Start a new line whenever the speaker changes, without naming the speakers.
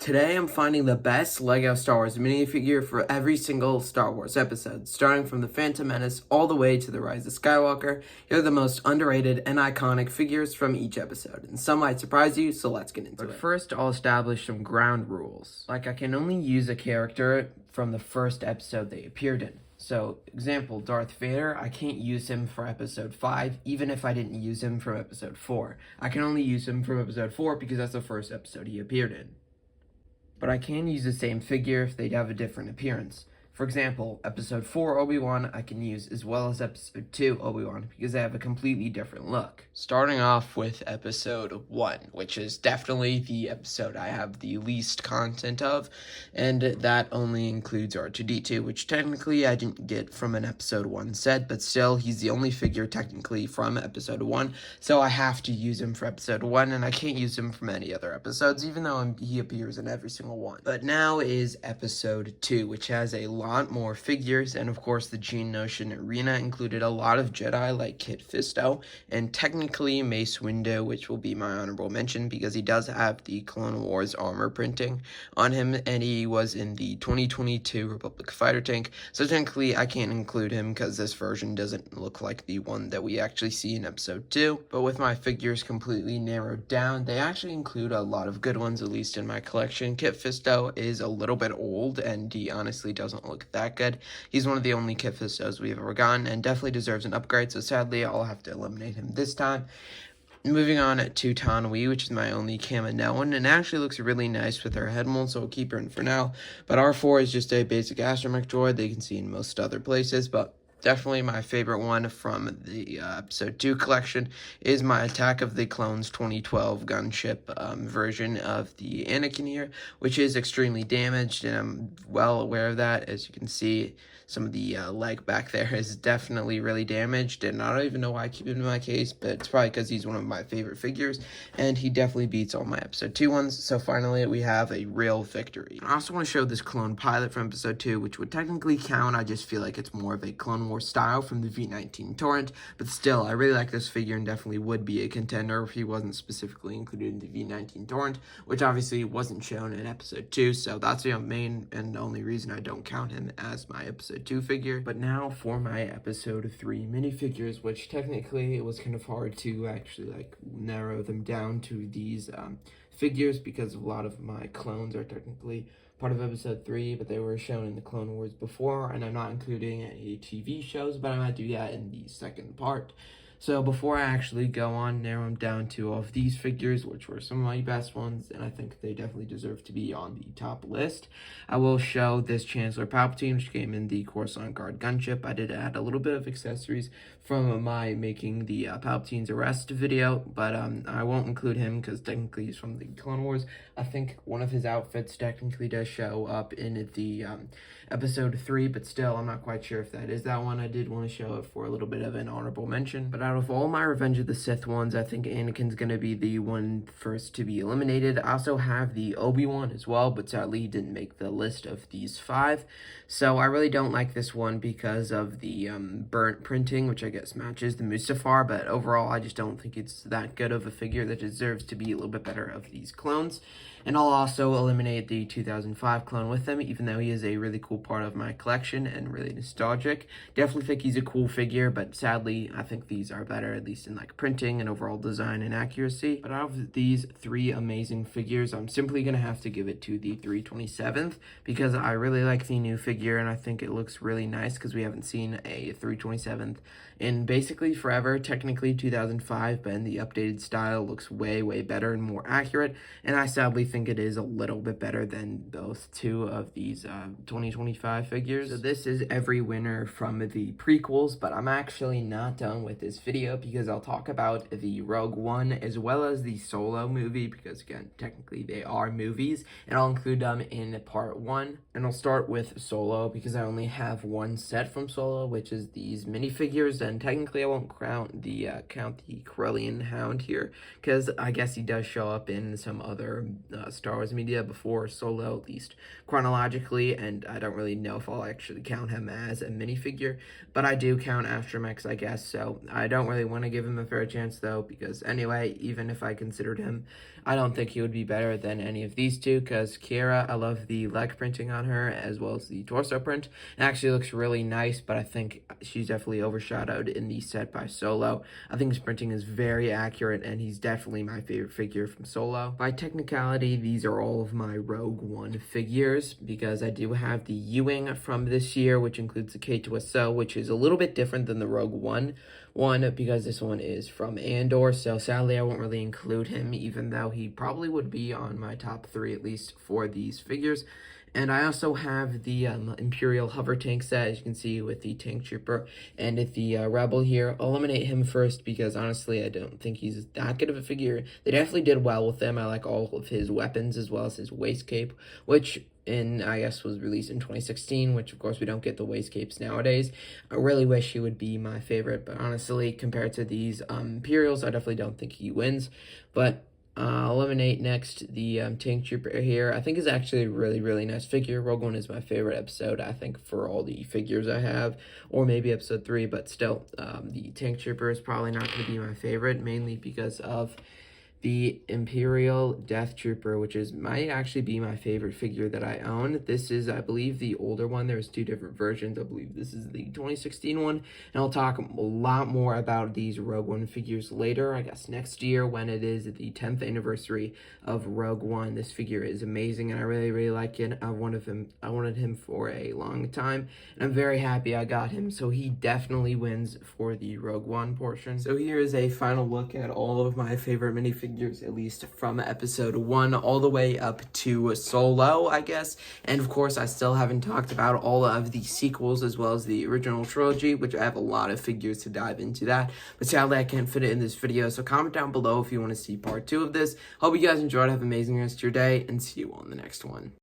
Today I'm finding the best LEGO Star Wars minifigure for every single Star Wars episode, starting from The Phantom Menace all the way to The Rise of Skywalker. Here are the most underrated and iconic figures from each episode, and some might surprise you, so let's get into it. But first, I'll establish some ground rules. Like, I can only use a character from the first episode they appeared in. So, example, Darth Vader, I can't use him for episode 5, even if I didn't use him from episode 4. I can only use him from episode 4 because that's the first episode he appeared in. But I can use the same figure if they'd have a different appearance. For example, episode 4 Obi-Wan I can use as well as episode 2 Obi-Wan because they have a completely different look. Starting off with episode 1, which is definitely the episode I have the least content of, and that only includes R2-D2, which technically I didn't get from an episode 1 set, but still he's the only figure technically from episode 1, so I have to use him for episode 1, and I can't use him from any other episodes, even though he appears in every single one. But now is episode 2, which has a lot more figures, and of course the Geonosian arena included a lot of Jedi like Kit Fisto, and technically Mace Windu, which will be my honorable mention because he does have the Clone Wars armor printing on him, and he was in the 2022 Republic fighter tank, so technically I can't include him because this version doesn't look like the one that we actually see in episode 2, but with my figures completely narrowed down, they actually include a lot of good ones, at least in my collection. Kit Fisto is a little bit old, and he honestly doesn't look that good. He's one of the only Kit Fistos we've ever gotten, and definitely deserves an upgrade, so sadly I'll have to eliminate him this time. Moving on to Tan Wee, which is my only Kaminoan, and actually looks really nice with her head mold, so we'll keep her in for now. But R4 is just a basic astromech droid they can see in most other places, but definitely my favorite one from the episode 2 collection is my Attack of the Clones 2012 gunship version of the Anakin here, which is extremely damaged, and I'm well aware of that. As you can see, some of the leg back there is definitely really damaged, and I don't even know why I keep him in my case, but it's probably because he's one of my favorite figures, and he definitely beats all my episode 2 ones, so finally we have a real victory. I also want to show this clone pilot from episode 2, which would technically count. I just feel like it's more of a Clone Wars style from the V19 torrent, but still, I really like this figure and definitely would be a contender if he wasn't specifically included in the V19 torrent, which obviously wasn't shown in episode 2, so that's the main and only reason I don't count him as my episode 2 figure. But now for my episode 3 minifigures, which technically it was kind of hard to actually narrow them down to these figures because a lot of my clones are technically part of episode 3, but they were shown in the Clone Wars before, and I'm not including any TV shows, but I might do that in the second part. So before I actually go on, narrow them down to all of these figures, which were some of my best ones, and I think they definitely deserve to be on the top list, I will show this Chancellor Palpatine, which came in the Coruscant Guard gunship. I did add a little bit of accessories from my making the Palpatine's arrest video, but I won't include him because technically he's from the Clone Wars. I think one of his outfits technically does show up in the episode 3, but still, I'm not quite sure if that is that one. I did want to show it for a little bit of an honorable mention, but out of all my Revenge of the Sith ones, I think Anakin's going to be the one first to be eliminated. I also have the Obi-Wan as well, but sadly he didn't make the list of these 5, so I really don't like this one because of the burnt printing, which I guess matches the Mustafar, but overall I just don't think it's that good of a figure that deserves to be a little bit better of these clones. And I'll also eliminate the 2005 clone with him, even though he is a really cool part of my collection and really nostalgic. Definitely think he's a cool figure, but sadly, I think these are better, at least in printing and overall design and accuracy. But out of these 3 amazing figures, I'm simply going to have to give it to the 327th, because I really like the new figure, and I think it looks really nice, because we haven't seen a 327th in basically forever. Technically 2005, but in the updated style, looks way, way better and more accurate, and I sadly think it is a little bit better than both 2 of these 2025 figures. So this is every winner from the prequels, but I'm actually not done with this video because I'll talk about the Rogue One as well as the Solo movie, because again, technically they are movies, and I'll include them in part 1. And I'll start with Solo because I only have one set from Solo, which is these minifigures, and technically I won't count the Corellian Hound here because I guess he does show up in some other Star Wars media before Solo, at least chronologically, and I don't really know if I'll actually count him as a minifigure, but I do count Astromechs, I guess, so I don't really want to give him a fair chance, though, because anyway, even if I considered him I don't think he would be better than any of these two, because Kiera, I love the leg printing on her as well as the torso print. It actually looks really nice, but I think she's definitely overshadowed in the set by Solo. I think his printing is very accurate, and he's definitely my favorite figure from Solo. By technicality, these are all of my Rogue One figures, because I do have the U-Wing from this year, which includes the K2SO, which is a little bit different than the Rogue One because this one is from Andor, so sadly I won't really include him, even though he probably would be on my top 3 at least for these figures. And I also have the Imperial Hover Tank set, as you can see, with the Tank Trooper and the Rebel here. I'll eliminate him first because, honestly, I don't think he's that good of a figure. They definitely did well with him. I like all of his weapons as well as his waist cape, which I guess was released in 2016, which of course we don't get the waist capes nowadays. I really wish he would be my favorite, but honestly, compared to these Imperials, I definitely don't think he wins. But eliminate next the Tank Trooper here. I think is actually a really, really nice figure. Rogue One is my favorite episode, I think, for all the figures I have, or maybe episode 3, but still, the Tank Trooper is probably not going to be my favorite, mainly because of the Imperial Death Trooper, which might actually be my favorite figure that I own. This is, I believe, the older one. There's 2 different versions. I believe this is the 2016 one, and I'll talk a lot more about these Rogue One figures later, I guess next year, when it is the 10th anniversary of Rogue One. This figure is amazing, and I really, really like it. I wanted him for a long time, and I'm very happy I got him, so he definitely wins for the Rogue One portion. So here is a final look at all of my favorite minifigures, at least from episode 1 all the way up to Solo, I guess. And of course, I still haven't talked about all of the sequels as well as the original trilogy, which I have a lot of figures to dive into that. But sadly, I can't fit it in this video, so comment down below if you want to see part 2 of this. Hope you guys enjoyed. Have an amazing rest of your day, and see you on the next one.